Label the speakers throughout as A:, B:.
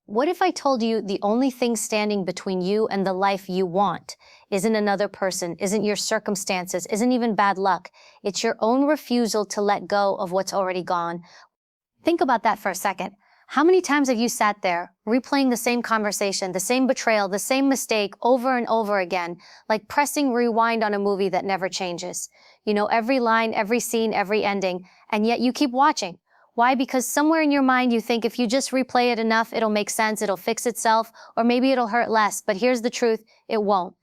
A: What if I told you the only thing standing between you and the life you want isn't another person, isn't your circumstances, isn't even bad luck? It's your own refusal to let go of what's already gone. Think about that for a second. How many times have you sat there, replaying the same conversation, the same betrayal, the same mistake over and over again, like pressing rewind on a movie that never changes? You know every line, every scene, every ending, and yet you keep watching. Why? Because somewhere in your mind you think if you just replay it enough, it'll make sense, it'll fix itself, or maybe it'll hurt less. But here's the truth, it won't.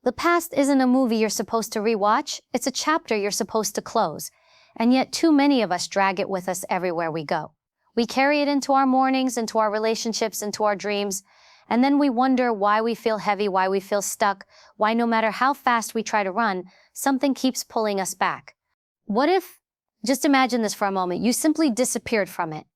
A: The past isn't a movie you're supposed to rewatch, it's a chapter you're supposed to close. And yet too many of us drag it with us everywhere we go. We carry it into our mornings, into our relationships, into our dreams, and then we wonder why we feel heavy, why we feel stuck, why no matter how fast we try to run, something keeps pulling us back. What if, just imagine this for a moment, you simply disappeared from it?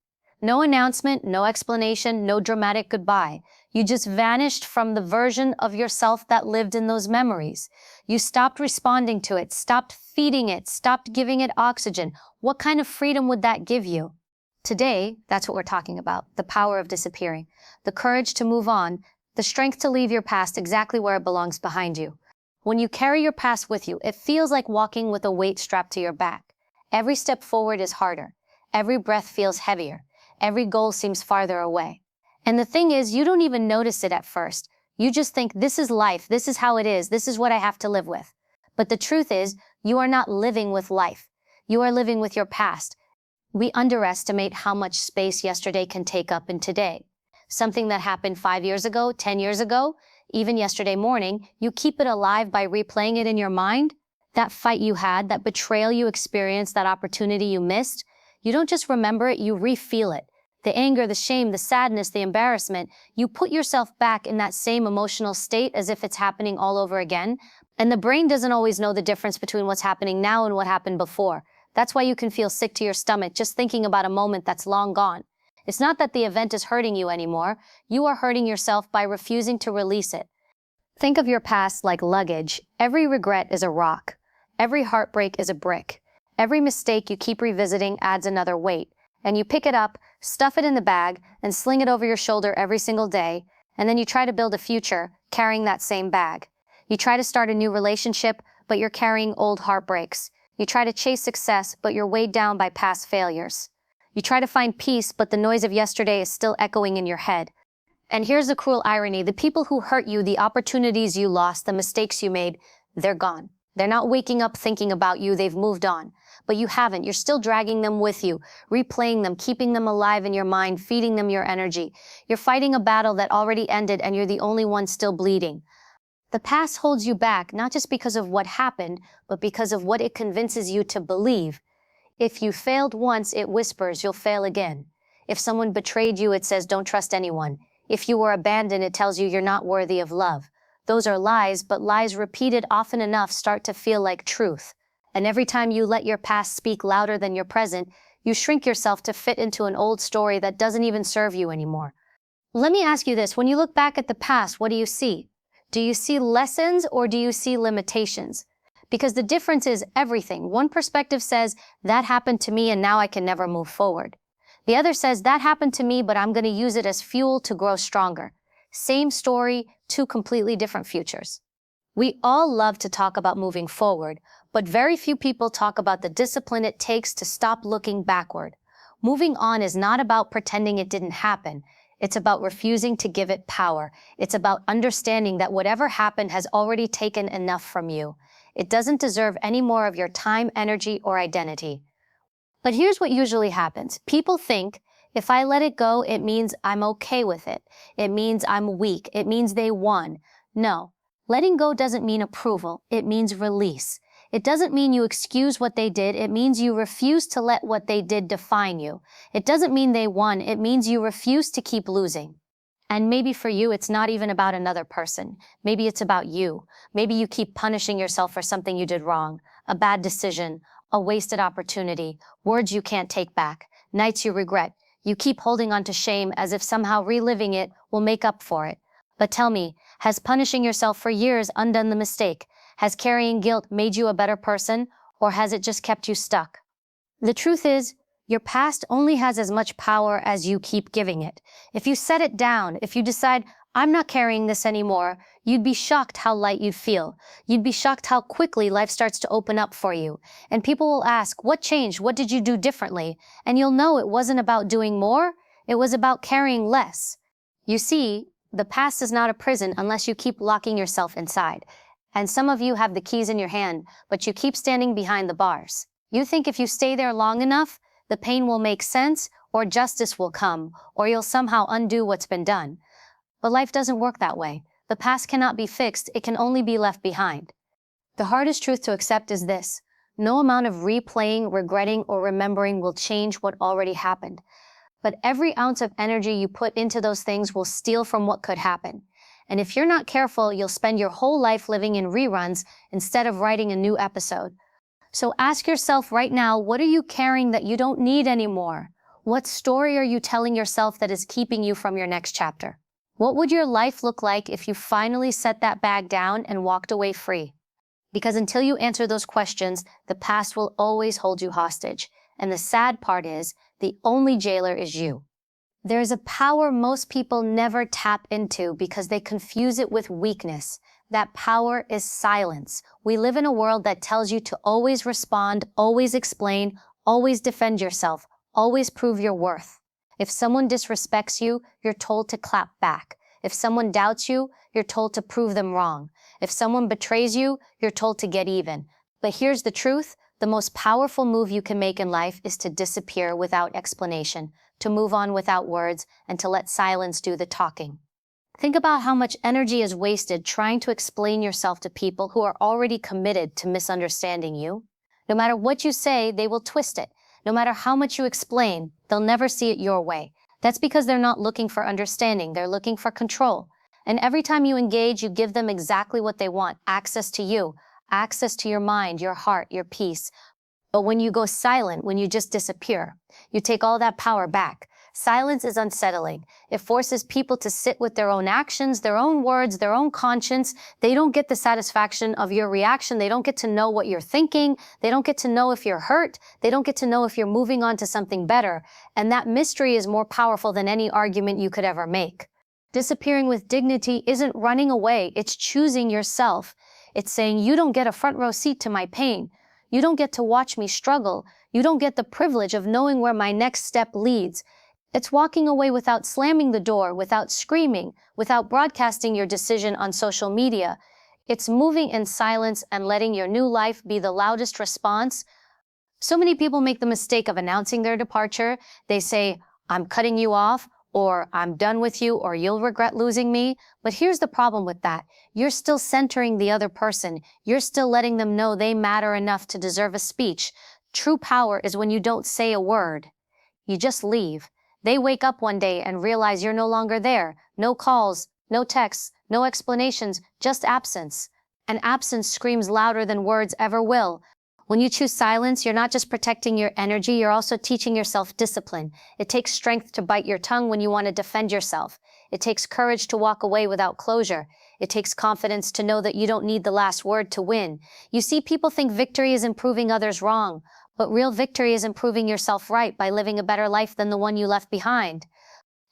A: No announcement, no explanation, no dramatic goodbye. You just vanished from the version of yourself that lived in those memories. You stopped responding to it, stopped feeding it, stopped giving it oxygen. What kind of freedom would that give you? Today, that's what we're talking about, the power of disappearing, the courage to move on, the strength to leave your past exactly where it belongs behind you. When you carry your past with you, it feels like walking with a weight strapped to your back. Every step forward is harder. Every breath feels heavier. Every goal seems farther away. And the thing is, you don't even notice it at first. You just think, this is life, this is how it is, this is what I have to live with. But the truth is, you are not living with life. You are living with your past. We underestimate how much space yesterday can take up in today. Something that happened 5 years ago, 10 years ago, even yesterday morning, you keep it alive by replaying it in your mind. That fight you had, that betrayal you experienced, that opportunity you missed, you don't just remember it, you re-feel it. The anger, the shame, the sadness, the embarrassment, you put yourself back in that same emotional state as if it's happening all over again. And the brain doesn't always know the difference between what's happening now and what happened before. That's why you can feel sick to your stomach just thinking about a moment that's long gone. It's not that the event is hurting you anymore. You are hurting yourself by refusing to release it. Think of your past like luggage. Every regret is a rock. Every heartbreak is a brick. Every mistake you keep revisiting adds another weight. And you pick it up, stuff it in the bag, and sling it over your shoulder every single day, and then you try to build a future carrying that same bag. You try to start a new relationship, but you're carrying old heartbreaks. You try to chase success, but you're weighed down by past failures. You try to find peace, but the noise of yesterday is still echoing in your head. And here's the cruel irony. The people who hurt you, the opportunities you lost, the mistakes you made, they're gone. They're not waking up thinking about you, they've moved on. But you haven't. You're still dragging them with you, replaying them, keeping them alive in your mind, feeding them your energy. You're fighting a battle that already ended and you're the only one still bleeding. The past holds you back, not just because of what happened, but because of what it convinces you to believe. If you failed once, it whispers you'll fail again. If someone betrayed you, it says don't trust anyone. If you were abandoned, it tells you you're not worthy of love. Those are lies, but lies repeated often enough start to feel like truth. And every time you let your past speak louder than your present, you shrink yourself to fit into an old story that doesn't even serve you anymore. Let me ask you this, when you look back at the past, what do you see? Do you see lessons or do you see limitations? Because the difference is everything. One perspective says, that happened to me and now I can never move forward. The other says, that happened to me, but I'm going to use it as fuel to grow stronger. Same story, two completely different futures. We all love to talk about moving forward, but very few people talk about the discipline it takes to stop looking backward. Moving on is not about pretending it didn't happen. It's about refusing to give it power. It's about understanding that whatever happened has already taken enough from you. It doesn't deserve any more of your time, energy, or identity. But here's what usually happens. People think, if I let it go, it means I'm okay with it. It means I'm weak. It means they won. No, letting go doesn't mean approval. It means release. It doesn't mean you excuse what they did. It means you refuse to let what they did define you. It doesn't mean they won. It means you refuse to keep losing. And maybe for you, it's not even about another person. Maybe it's about you. Maybe you keep punishing yourself for something you did wrong, a bad decision, a wasted opportunity, words you can't take back, nights you regret. You keep holding on to shame as if somehow reliving it will make up for it. But tell me, has punishing yourself for years undone the mistake? Has carrying guilt made you a better person, or has it just kept you stuck? The truth is, Your past only has as much power as you keep giving it. If you set it down, if you decide, I'm not carrying this anymore, you'd be shocked how light you'd feel. You'd be shocked how quickly life starts to open up for you. And people will ask, what changed? What did you do differently? And you'll know it wasn't about doing more, it was about carrying less. You see, the past is not a prison unless you keep locking yourself inside. And some of you have the keys in your hand, but you keep standing behind the bars. You think if you stay there long enough, the pain will make sense, or justice will come, or you'll somehow undo what's been done. But life doesn't work that way. The past cannot be fixed, it can only be left behind. The hardest truth to accept is this: no amount of replaying, regretting, or remembering will change what already happened. But every ounce of energy you put into those things will steal from what could happen. And if you're not careful, you'll spend your whole life living in reruns instead of writing a new episode. So ask yourself right now, what are you carrying that you don't need anymore? What story are you telling yourself that is keeping you from your next chapter? What would your life look like if you finally set that bag down and walked away free? Because until you answer those questions, the past will always hold you hostage. And the sad part is, the only jailer is you. There's a power most people never tap into because they confuse it with weakness. That power is silence. We live in a world that tells you to always respond, always explain, always defend yourself, always prove your worth. If someone disrespects you, you're told to clap back. If someone doubts you, you're told to prove them wrong. If someone betrays you, you're told to get even. But here's the truth: the most powerful move you can make in life is to disappear without explanation, to move on without words, and to let silence do the talking. Think about how much energy is wasted trying to explain yourself to people who are already committed to misunderstanding you. No matter what you say, they will twist it. No matter how much you explain, they'll never see it your way. That's because they're not looking for understanding, they're looking for control. And every time you engage, you give them exactly what they want: access to you, access to your mind, your heart, your peace. But when you go silent, when you just disappear, you take all that power back. Silence is unsettling. It forces people to sit with their own actions, their own words, their own conscience. They don't get the satisfaction of your reaction. They don't get to know what you're thinking. They don't get to know if you're hurt. They don't get to know if you're moving on to something better. And that mystery is more powerful than any argument you could ever make. Disappearing with dignity isn't running away. It's choosing yourself. It's saying, you don't get a front row seat to my pain. You don't get to watch me struggle. You don't get the privilege of knowing where my next step leads. It's walking away without slamming the door, without screaming, without broadcasting your decision on social media. It's moving in silence and letting your new life be the loudest response. So many people make the mistake of announcing their departure. They say, I'm cutting you off, or I'm done with you, or you'll regret losing me. But here's the problem with that. You're still centering the other person. You're still letting them know they matter enough to deserve a speech. True power is when you don't say a word. You just leave. They wake up one day and realize you're no longer there. No calls, no texts, no explanations, just absence. And absence screams louder than words ever will. When you choose silence, you're not just protecting your energy, you're also teaching yourself discipline. It takes strength to bite your tongue when you want to defend yourself. It takes courage to walk away without closure. It takes confidence to know that you don't need the last word to win. You see, people think victory is in proving others wrong. But real victory is improving yourself right by living a better life than the one you left behind.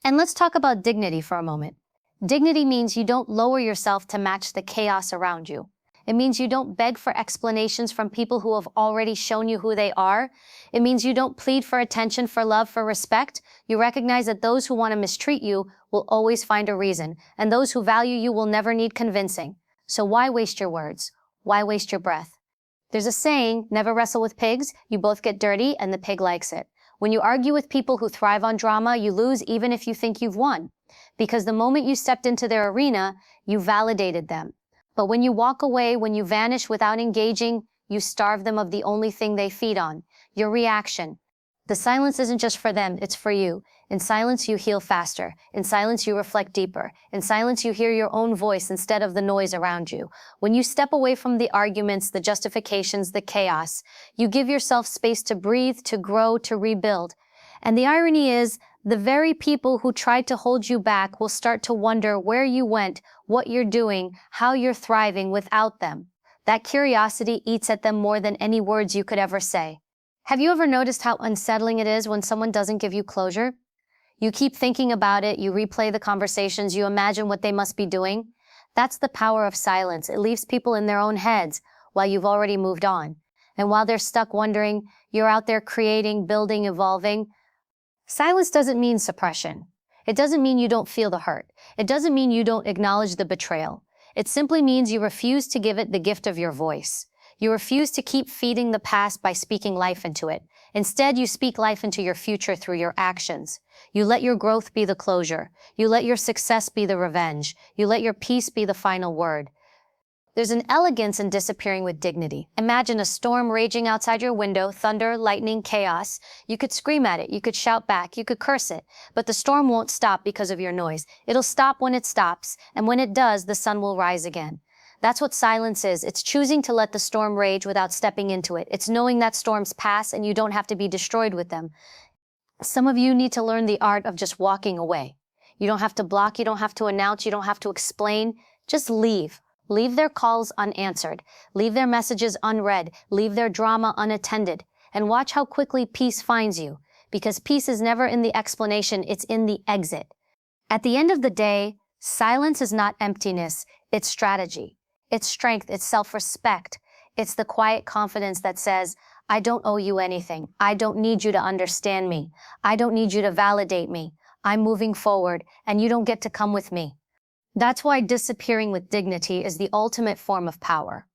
A: And let's talk about dignity for a moment. Dignity means you don't lower yourself to match the chaos around you. It means you don't beg for explanations from people who have already shown you who they are. It means you don't plead for attention, for love, for respect. You recognize that those who want to mistreat you will always find a reason, and those who value you will never need convincing. So why waste your words? Why waste your breath? There's a saying, never wrestle with pigs, you both get dirty and the pig likes it. When you argue with people who thrive on drama, you lose even if you think you've won. Because the moment you stepped into their arena, you validated them. But when you walk away, when you vanish without engaging, you starve them of the only thing they feed on, your reaction. The silence isn't just for them, it's for you. In silence, you heal faster. In silence, you reflect deeper. In silence, you hear your own voice instead of the noise around you. When you step away from the arguments, the justifications, the chaos, you give yourself space to breathe, to grow, to rebuild. And the irony is, the very people who tried to hold you back will start to wonder where you went, what you're doing, how you're thriving without them. That curiosity eats at them more than any words you could ever say. Have you ever noticed how unsettling it is when someone doesn't give you closure? You keep thinking about it, you replay the conversations, you imagine what they must be doing. That's the power of silence. It leaves people in their own heads while you've already moved on. And while they're stuck wondering, you're out there creating, building, evolving. Silence doesn't mean suppression. It doesn't mean you don't feel the hurt. It doesn't mean you don't acknowledge the betrayal. It simply means you refuse to give it the gift of your voice. You refuse to keep feeding the past by speaking life into it. Instead, you speak life into your future through your actions. You let your growth be the closure. You let your success be the revenge. You let your peace be the final word. There's an elegance in disappearing with dignity. Imagine a storm raging outside your window, thunder, lightning, chaos. You could scream at it, you could shout back, you could curse it, but the storm won't stop because of your noise. It'll stop when it stops, and when it does, the sun will rise again. That's what silence is. It's choosing to let the storm rage without stepping into it. It's knowing that storms pass and you don't have to be destroyed with them. Some of you need to learn the art of just walking away. You don't have to block, you don't have to announce, you don't have to explain. Just leave. Leave their calls unanswered. Leave their messages unread. Leave their drama unattended. And watch how quickly peace finds you. Because peace is never in the explanation, it's in the exit. At the end of the day, silence is not emptiness, it's strategy. It's strength, it's self-respect. It's the quiet confidence that says, I don't owe you anything. I don't need you to understand me. I don't need you to validate me. I'm moving forward, and you don't get to come with me. That's why disappearing with dignity is the ultimate form of power.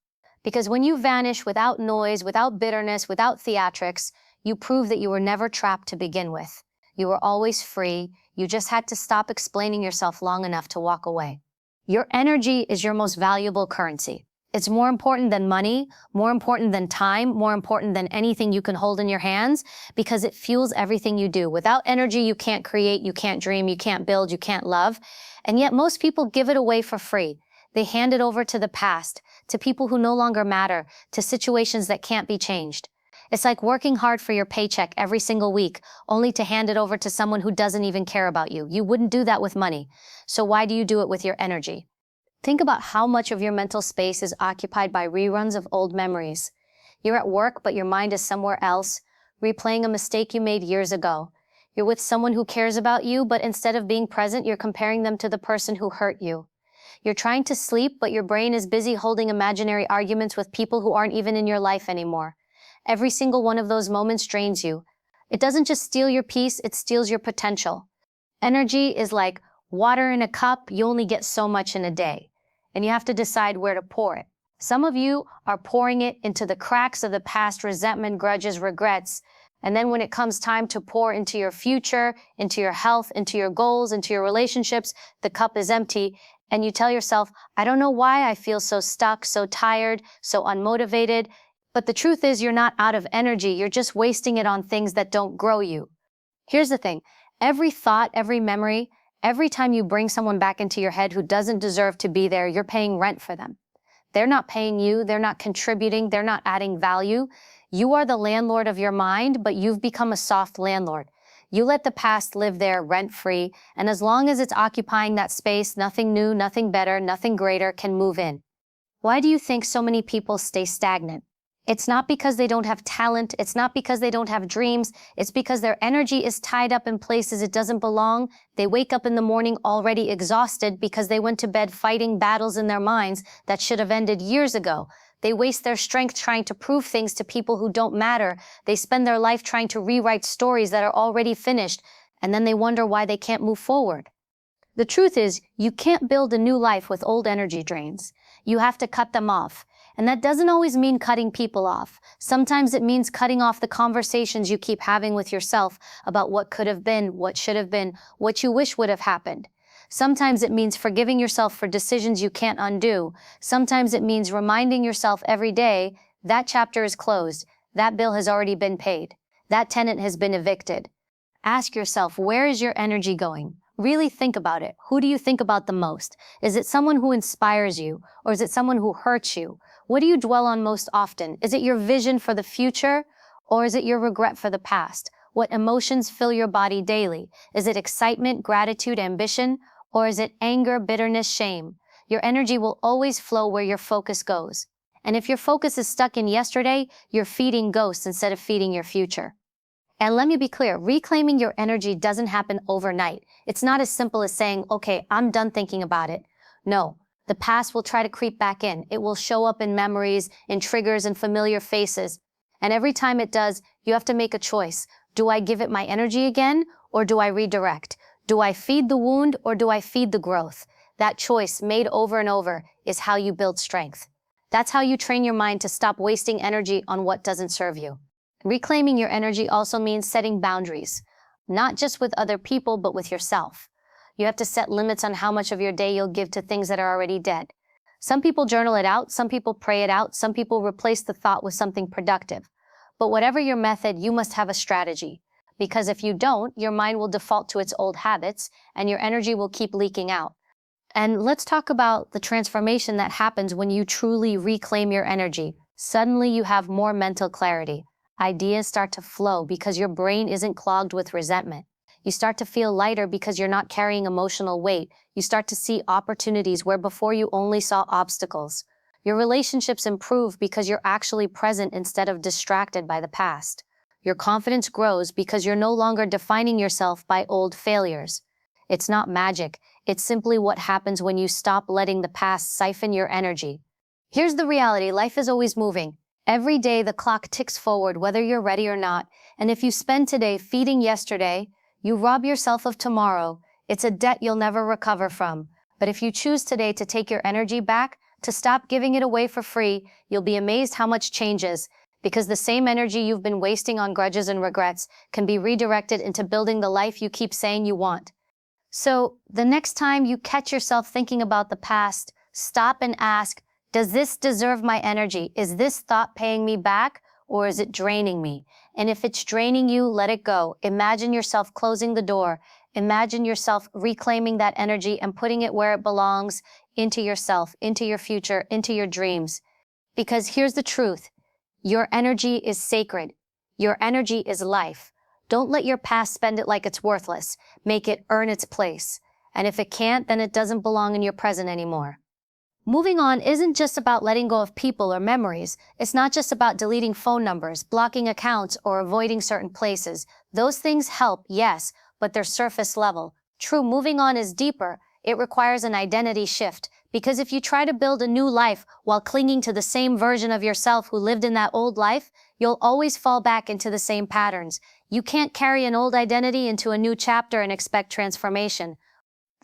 A: Because when you vanish without noise, without bitterness, without theatrics, you prove that you were never trapped to begin with. You were always free. You just had to stop explaining yourself long enough to walk away. Your energy is your most valuable currency. It's more important than money, more important than time, more important than anything you can hold in your hands, because it fuels everything you do. Without energy, you can't create, you can't dream, you can't build, you can't love. And yet most people give it away for free. They hand it over to the past, to people who no longer matter, to situations that can't be changed. It's like working hard for your paycheck every single week, only to hand it over to someone who doesn't even care about you. You wouldn't do that with money. So why do you do it with your energy? Think about how much of your mental space is occupied by reruns of old memories. You're at work, but your mind is somewhere else, replaying a mistake you made years ago. You're with someone who cares about you, but instead of being present, you're comparing them to the person who hurt you. You're trying to sleep, but your brain is busy holding imaginary arguments with people who aren't even in your life anymore. Every single one of those moments drains you. It doesn't just steal your peace, it steals your potential. Energy is like water in a cup. You only get so much in a day, and you have to decide where to pour it. Some of you are pouring it into the cracks of the past, resentment, grudges, regrets. And then when it comes time to pour into your future, into your health, into your goals, into your relationships, the cup is empty. And you tell yourself, I don't know why I feel so stuck, so tired, so unmotivated. But the truth is you're not out of energy. You're just wasting it on things that don't grow you. Here's the thing. Every thought, every memory, every time you bring someone back into your head who doesn't deserve to be there, you're paying rent for them. They're not paying you. They're not contributing. They're not adding value. You are the landlord of your mind, but you've become a soft landlord. You let the past live there rent-free, and as long as it's occupying that space, nothing new, nothing better, nothing greater can move in. Why do you think so many people stay stagnant? It's not because they don't have talent. It's not because they don't have dreams. It's because their energy is tied up in places it doesn't belong. They wake up in the morning already exhausted because they went to bed fighting battles in their minds that should have ended years ago. They waste their strength trying to prove things to people who don't matter. They spend their life trying to rewrite stories that are already finished, and then they wonder why they can't move forward. The truth is, you can't build a new life with old energy drains. You have to cut them off. And that doesn't always mean cutting people off. Sometimes it means cutting off the conversations you keep having with yourself about what could have been, what should have been, what you wish would have happened. Sometimes it means forgiving yourself for decisions you can't undo. Sometimes it means reminding yourself every day, that chapter is closed, that bill has already been paid, that tenant has been evicted. Ask yourself, where is your energy going? Really think about it. Who do you think about the most? Is it someone who inspires you, or is it someone who hurts you? What do you dwell on most often? Is it your vision for the future, or is it your regret for the past? What emotions fill your body daily? Is it excitement, gratitude, ambition, or is it anger, bitterness, shame? Your energy will always flow where your focus goes. And if your focus is stuck in yesterday, you're feeding ghosts instead of feeding your future. And let me be clear, reclaiming your energy doesn't happen overnight. It's not as simple as saying, okay, I'm done thinking about it. No, the past will try to creep back in. It will show up in memories, in triggers, and familiar faces. And every time it does, you have to make a choice. Do I give it my energy again, or do I redirect? Do I feed the wound, or do I feed the growth? That choice, made over and over, is how you build strength. That's how you train your mind to stop wasting energy on what doesn't serve you. Reclaiming your energy also means setting boundaries, not just with other people, but with yourself. You have to set limits on how much of your day you'll give to things that are already dead. Some people journal it out, some people pray it out, some people replace the thought with something productive. But whatever your method, you must have a strategy. Because if you don't, your mind will default to its old habits, and your energy will keep leaking out. And let's talk about the transformation that happens when you truly reclaim your energy. Suddenly you have more mental clarity. Ideas start to flow because your brain isn't clogged with resentment. You start to feel lighter because you're not carrying emotional weight. You start to see opportunities where before you only saw obstacles. Your relationships improve because you're actually present instead of distracted by the past. Your confidence grows because you're no longer defining yourself by old failures. It's not magic. It's simply what happens when you stop letting the past siphon your energy. Here's the reality. Life is always moving. Every day the clock ticks forward whether you're ready or not, and if you spend today feeding yesterday, you rob yourself of tomorrow. It's a debt you'll never recover from. But if you choose today to take your energy back, to stop giving it away for free, you'll be amazed how much changes, because the same energy you've been wasting on grudges and regrets can be redirected into building the life you keep saying you want. So, the next time you catch yourself thinking about the past, stop and ask, does this deserve my energy? Is this thought paying me back, or is it draining me? And if it's draining you, let it go. Imagine yourself closing the door. Imagine yourself reclaiming that energy and putting it where it belongs, into yourself, into your future, into your dreams. Because here's the truth. Your energy is sacred. Your energy is life. Don't let your past spend it like it's worthless. Make it earn its place. And if it can't, then it doesn't belong in your present anymore. Moving on isn't just about letting go of people or memories. It's not just about deleting phone numbers, blocking accounts, or avoiding certain places. Those things help, yes, but they're surface level. True moving on is deeper. It requires an identity shift. Because if you try to build a new life while clinging to the same version of yourself who lived in that old life, you'll always fall back into the same patterns. You can't carry an old identity into a new chapter and expect transformation.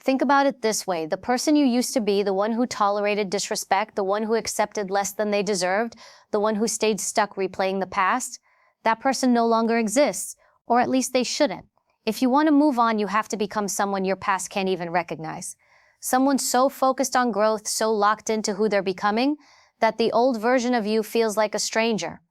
A: Think about it this way. The person you used to be, the one who tolerated disrespect, the one who accepted less than they deserved, the one who stayed stuck replaying the past, that person no longer exists, or at least they shouldn't. If you want to move on, you have to become someone your past can't even recognize. Someone so focused on growth, so locked into who they're becoming, that the old version of you feels like a stranger.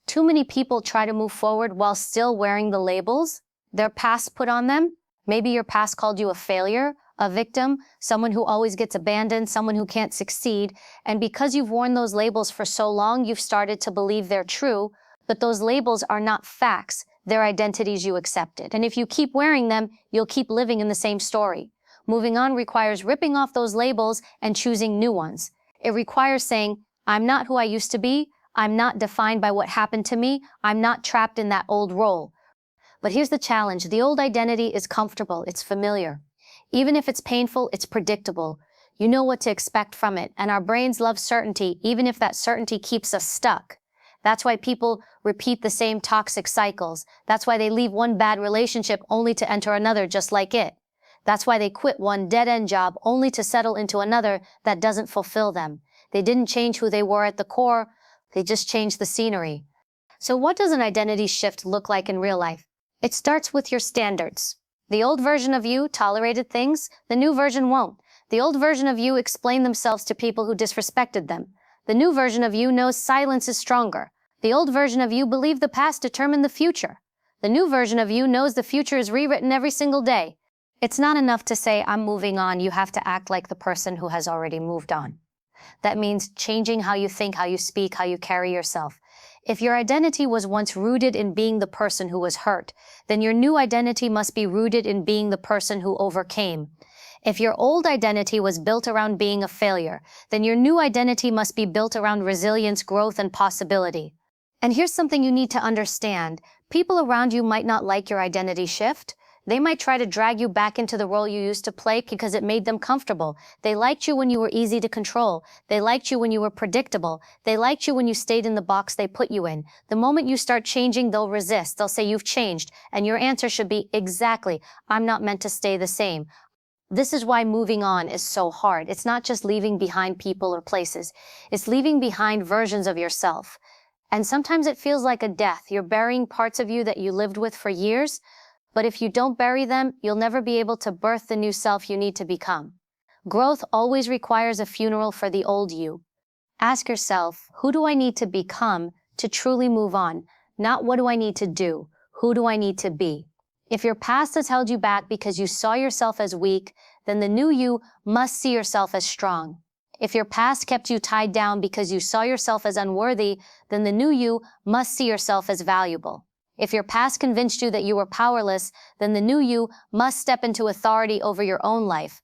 A: Too many people try to move forward while still wearing the labels their past put on them. Maybe your past called you a failure, a victim, someone who always gets abandoned, someone who can't succeed. And because you've worn those labels for so long, you've started to believe they're true, but those labels are not facts. They're identities you accepted. And if you keep wearing them, you'll keep living in the same story. Moving on requires ripping off those labels and choosing new ones. It requires saying, I'm not who I used to be. I'm not defined by what happened to me. I'm not trapped in that old role. But here's the challenge. The old identity is comfortable. It's familiar. Even if it's painful, it's predictable. You know what to expect from it. And our brains love certainty, even if that certainty keeps us stuck. That's why people repeat the same toxic cycles. That's why they leave one bad relationship only to enter another just like it. That's why they quit one dead-end job only to settle into another that doesn't fulfill them. They didn't change who they were at the core. They just changed the scenery. So what does an identity shift look like in real life? It starts with your standards. The old version of you tolerated things, the new version won't. The old version of you explained themselves to people who disrespected them. The new version of you knows silence is stronger. The old version of you believed the past determined the future. The new version of you knows the future is rewritten every single day. It's not enough to say, I'm moving on. You have to act like the person who has already moved on. That means changing how you think, how you speak, how you carry yourself. If your identity was once rooted in being the person who was hurt, then your new identity must be rooted in being the person who overcame. If your old identity was built around being a failure, then your new identity must be built around resilience, growth, and possibility. And here's something you need to understand. People around you might not like your identity shift. They might try to drag you back into the role you used to play because it made them comfortable. They liked you when you were easy to control. They liked you when you were predictable. They liked you when you stayed in the box they put you in. The moment you start changing, they'll resist. They'll say you've changed. And your answer should be, exactly, I'm not meant to stay the same. This is why moving on is so hard. It's not just leaving behind people or places. It's leaving behind versions of yourself. And sometimes it feels like a death. You're burying parts of you that you lived with for years, but if you don't bury them, you'll never be able to birth the new self you need to become. Growth always requires a funeral for the old you. Ask yourself, who do I need to become to truly move on? Not what do I need to do? Who do I need to be? If your past has held you back because you saw yourself as weak, then the new you must see yourself as strong. If your past kept you tied down because you saw yourself as unworthy, then the new you must see yourself as valuable. If your past convinced you that you were powerless, then the new you must step into authority over your own life.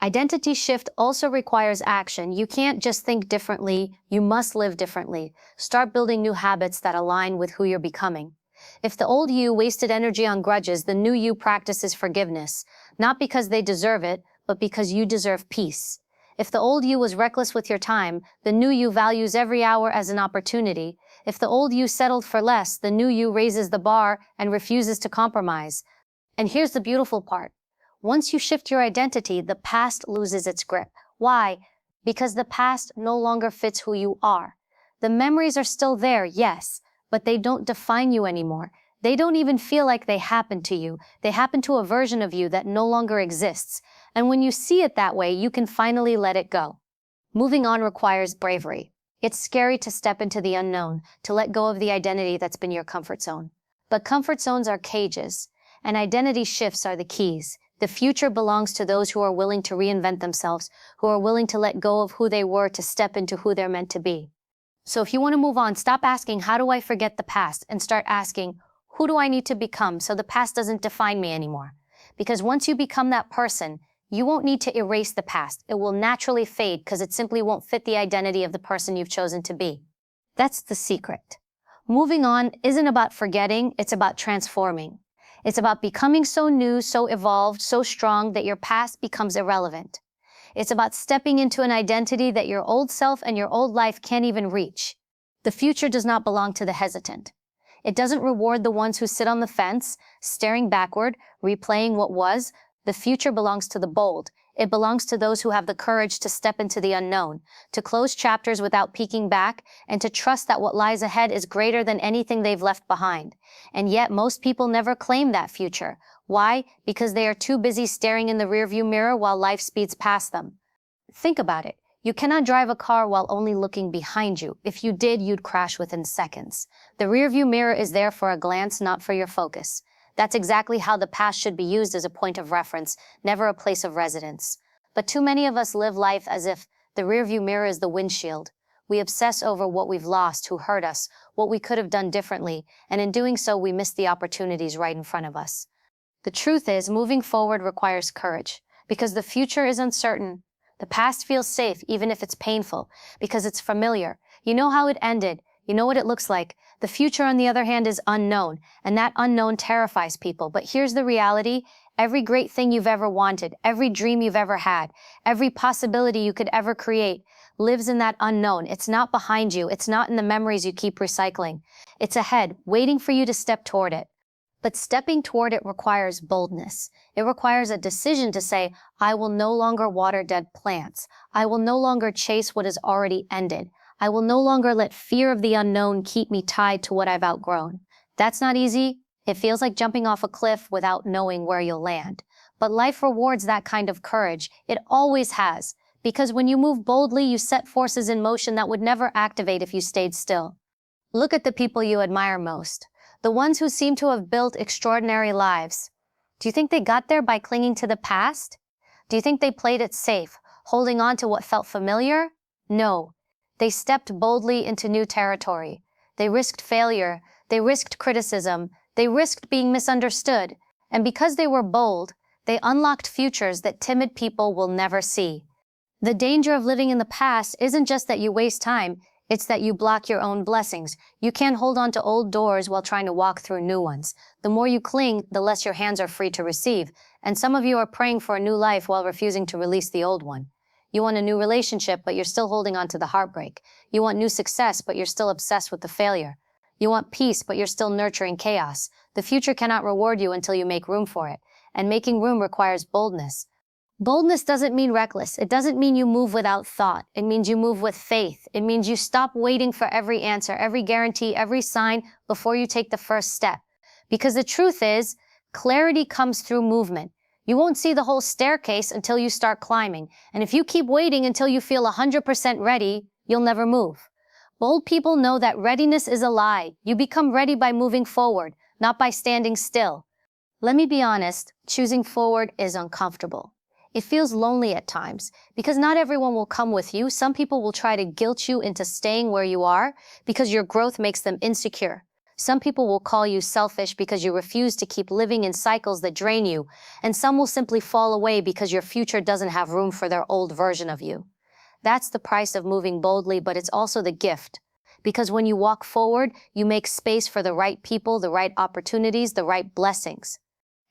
A: Identity shift also requires action. You can't just think differently, you must live differently. Start building new habits that align with who you're becoming. If the old you wasted energy on grudges, the new you practices forgiveness, not because they deserve it, but because you deserve peace. If the old you was reckless with your time, the new you values every hour as an opportunity. If the old you settled for less, the new you raises the bar and refuses to compromise. And here's the beautiful part. Once you shift your identity, the past loses its grip. Why? Because the past no longer fits who you are. The memories are still there, yes, but they don't define you anymore. They don't even feel like they happened to you. They happen to a version of you that no longer exists. And when you see it that way, you can finally let it go. Moving on requires bravery. It's scary to step into the unknown, to let go of the identity that's been your comfort zone. But comfort zones are cages, and identity shifts are the keys. The future belongs to those who are willing to reinvent themselves, who are willing to let go of who they were to step into who they're meant to be. So if you want to move on, stop asking, how do I forget the past? And start asking, who do I need to become so the past doesn't define me anymore? Because once you become that person, you won't need to erase the past. It will naturally fade because it simply won't fit the identity of the person you've chosen to be. That's the secret. Moving on isn't about forgetting, it's about transforming. It's about becoming so new, so evolved, so strong that your past becomes irrelevant. It's about stepping into an identity that your old self and your old life can't even reach. The future does not belong to the hesitant. It doesn't reward the ones who sit on the fence, staring backward, replaying what was. The future belongs to the bold. It belongs to those who have the courage to step into the unknown, to close chapters without peeking back, and to trust that what lies ahead is greater than anything they've left behind. And yet, most people never claim that future. Why? Because they are too busy staring in the rearview mirror while life speeds past them. Think about it. You cannot drive a car while only looking behind you. If you did, you'd crash within seconds. The rearview mirror is there for a glance, not for your focus. That's exactly how the past should be used as a point of reference, never a place of residence. But too many of us live life as if the rearview mirror is the windshield. We obsess over what we've lost, who hurt us, what we could have done differently, and in doing so, we miss the opportunities right in front of us. The truth is, moving forward requires courage, because the future is uncertain. The past feels safe, even if it's painful, because it's familiar. You know how it ended. You know what it looks like. The future, on the other hand, is unknown, and that unknown terrifies people. But here's the reality. Every great thing you've ever wanted, every dream you've ever had, every possibility you could ever create lives in that unknown. It's not behind you. It's not in the memories you keep recycling. It's ahead, waiting for you to step toward it. But stepping toward it requires boldness. It requires a decision to say, I will no longer water dead plants. I will no longer chase what has already ended. I will no longer let fear of the unknown keep me tied to what I've outgrown. That's not easy. It feels like jumping off a cliff without knowing where you'll land. But life rewards that kind of courage. It always has. Because when you move boldly, you set forces in motion that would never activate if you stayed still. Look at the people you admire most. The ones who seem to have built extraordinary lives. Do you think they got there by clinging to the past? Do you think they played it safe, holding on to what felt familiar? No. They stepped boldly into new territory. They risked failure. They risked criticism. They risked being misunderstood. And because they were bold, They unlocked futures that timid people will never see. The danger of living in the past isn't just that you waste time, it's that you block your own blessings. You can't hold on to old doors while trying to walk through new ones. The more you cling, the less your hands are free to receive. And some of you are praying for a new life while refusing to release the old one. You want a new relationship, but you're still holding on to the heartbreak. You want new success, but you're still obsessed with the failure. You want peace, but you're still nurturing chaos. The future cannot reward you until you make room for it. And making room requires boldness. Boldness doesn't mean reckless. It doesn't mean you move without thought. It means you move with faith. It means you stop waiting for every answer, every guarantee, every sign before you take the first step. Because the truth is, clarity comes through movement. You won't see the whole staircase until you start climbing. And if you keep waiting until you feel 100% ready, you'll never move. Bold people know that readiness is a lie. You become ready by moving forward, not by standing still. Let me be honest, choosing forward is uncomfortable. It feels lonely at times, because not everyone will come with you. Some people will try to guilt you into staying where you are because your growth makes them insecure. Some people will call you selfish because you refuse to keep living in cycles that drain you, and some will simply fall away because your future doesn't have room for their old version of you. That's the price of moving boldly, but it's also the gift. Because when you walk forward, you make space for the right people, the right opportunities, the right blessings.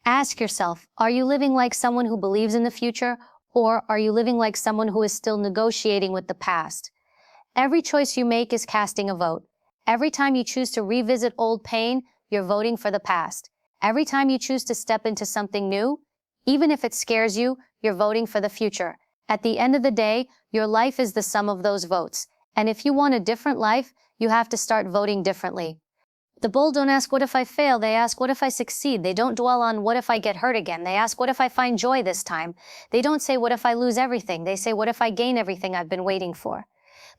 A: Ask yourself, are you living like someone who believes in the future, or are you living like someone who is still negotiating with the past? Every choice you make is casting a vote. Every time you choose to revisit old pain, you're voting for the past. Every time you choose to step into something new, even if it scares you, you're voting for the future. At the end of the day, your life is the sum of those votes. And if you want a different life, you have to start voting differently. The bold don't ask, what if I fail? They ask, what if I succeed? They don't dwell on, what if I get hurt again? They ask, what if I find joy this time? They don't say, what if I lose everything? They say, what if I gain everything I've been waiting for?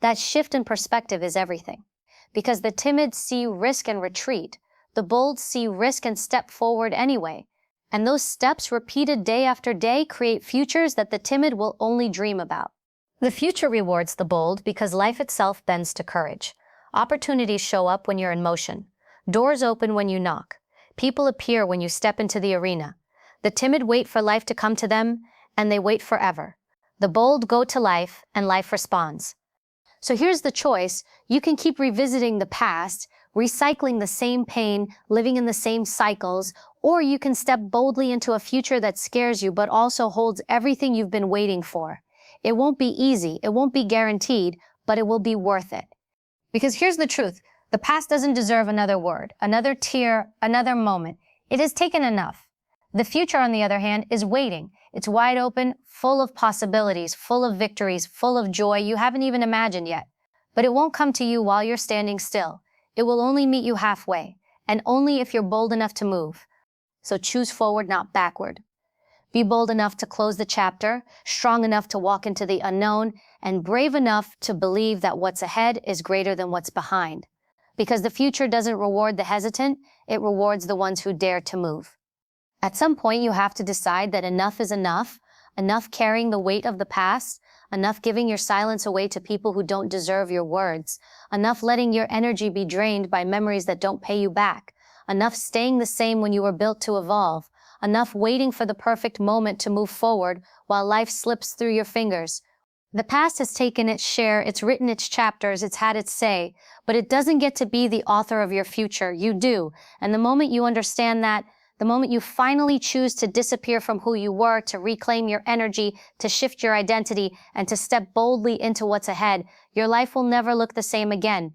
A: That shift in perspective is everything. Because the timid see risk and retreat. The bold see risk and step forward anyway. And those steps, repeated day after day, create futures that the timid will only dream about. The future rewards the bold because life itself bends to courage. Opportunities show up when you're in motion. Doors open when you knock. People appear when you step into the arena. The timid wait for life to come to them, and they wait forever. The bold go to life, and life responds. So here's the choice. You can keep revisiting the past, recycling the same pain, living in the same cycles, or you can step boldly into a future that scares you but also holds everything you've been waiting for. It won't be easy, it won't be guaranteed, but it will be worth it. Because here's the truth. The past doesn't deserve another word, another tear, another moment. It has taken enough. The future, on the other hand, is waiting. It's wide open, full of possibilities, full of victories, full of joy you haven't even imagined yet. But it won't come to you while you're standing still. It will only meet you halfway, and only if you're bold enough to move. So choose forward, not backward. Be bold enough to close the chapter, strong enough to walk into the unknown, and brave enough to believe that what's ahead is greater than what's behind. Because the future doesn't reward the hesitant, it rewards the ones who dare to move. At some point, you have to decide that enough is enough carrying the weight of the past, enough giving your silence away to people who don't deserve your words, enough letting your energy be drained by memories that don't pay you back, enough staying the same when you were built to evolve, enough waiting for the perfect moment to move forward while life slips through your fingers. The past has taken its share, it's written its chapters, it's had its say, but it doesn't get to be the author of your future. You do. And the moment you understand that, the moment you finally choose to disappear from who you were, to reclaim your energy, to shift your identity, and to step boldly into what's ahead, your life will never look the same again.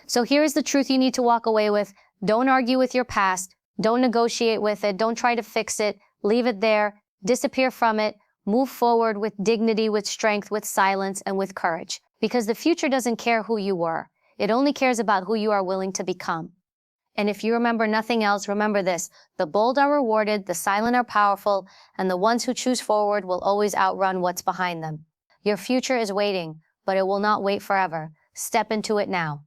A: So here's the truth you need to walk away with. Don't argue with your past. Don't negotiate with it. Don't try to fix it. Leave it there. Disappear from it. Move forward with dignity, with strength, with silence, and with courage. Because the future doesn't care who you were. It only cares about who you are willing to become. And if you remember nothing else, remember this. The bold are rewarded, the silent are powerful, and the ones who choose forward will always outrun what's behind them. Your future is waiting, but it will not wait forever. Step into it now.